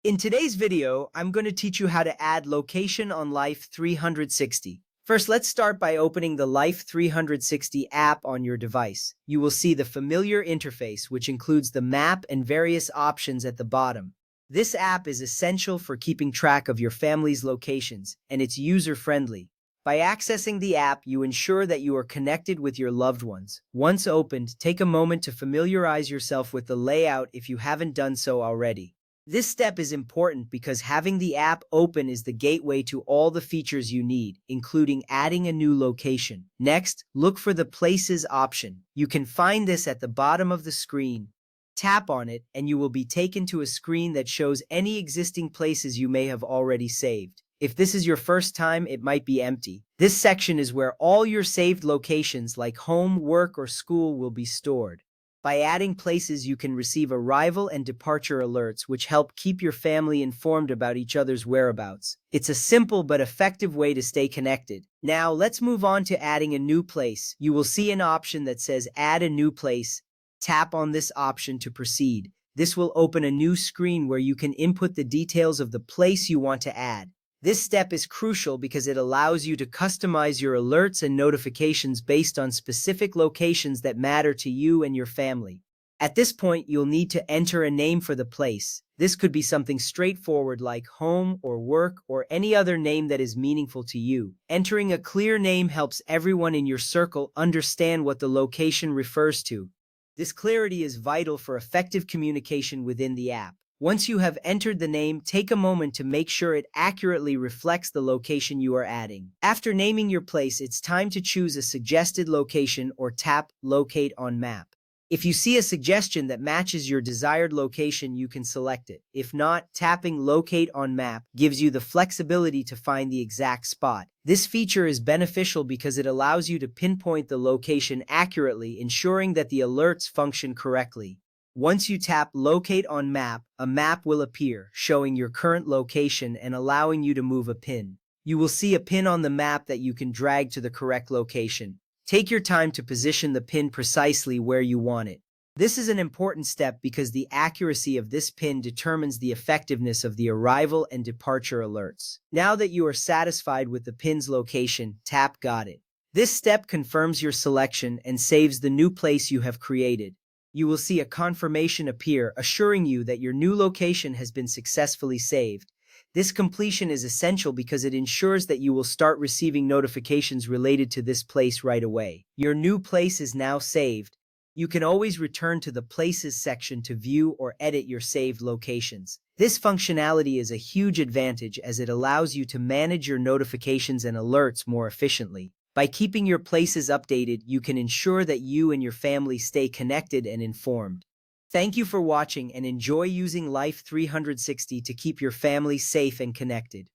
In today's video, I'm going to teach you how to add location on Life 360. First, let's start by opening the Life 360 app on your device. You will see the familiar interface, which includes the map and various options at the bottom. This app is essential for keeping track of your family's locations, and it's user-friendly. By accessing the app, you ensure that you are connected with your loved ones. Once opened, take a moment to familiarize yourself with the layout if you haven't done so already. This step is important because having the app open is the gateway to all the features you need, including adding a new location. Next, look for the Places option. You can find this at the bottom of the screen. Tap on it, and you will be taken to a screen that shows any existing places you may have already saved. If this is your first time, it might be empty. This section is where all your saved locations like home, work, or school will be stored. By adding places, you can receive arrival and departure alerts, which help keep your family informed about each other's whereabouts. It's a simple but effective way to stay connected. Now, let's move on to adding a new place. You will see an option that says Add a New Place. Tap on this option to proceed. This will open a new screen where you can input the details of the place you want to add. This step is crucial because it allows you to customize your alerts and notifications based on specific locations that matter to you and your family. At this point, you'll need to enter a name for the place. This could be something straightforward like home or work or any other name that is meaningful to you. Entering a clear name helps everyone in your circle understand what the location refers to. This clarity is vital for effective communication within the app. Once you have entered the name, take a moment to make sure it accurately reflects the location you are adding. After naming your place, it's time to choose a suggested location or tap Locate on Map. If you see a suggestion that matches your desired location, you can select it. If not, tapping Locate on Map gives you the flexibility to find the exact spot. This feature is beneficial because it allows you to pinpoint the location accurately, ensuring that the alerts function correctly. Once you tap Locate on Map, a map will appear, showing your current location and allowing you to move a pin. You will see a pin on the map that you can drag to the correct location. Take your time to position the pin precisely where you want it. This is an important step because the accuracy of this pin determines the effectiveness of the arrival and departure alerts. Now that you are satisfied with the pin's location, tap Got It. This step confirms your selection and saves the new place you have created. You will see a confirmation appear, assuring you that your new location has been successfully saved. This completion is essential because it ensures that you will start receiving notifications related to this place right away. Your new place is now saved. You can always return to the Places section to view or edit your saved locations. This functionality is a huge advantage as it allows you to manage your notifications and alerts more efficiently. By keeping your places updated, you can ensure that you and your family stay connected and informed. Thank you for watching and enjoy using Life 360 to keep your family safe and connected.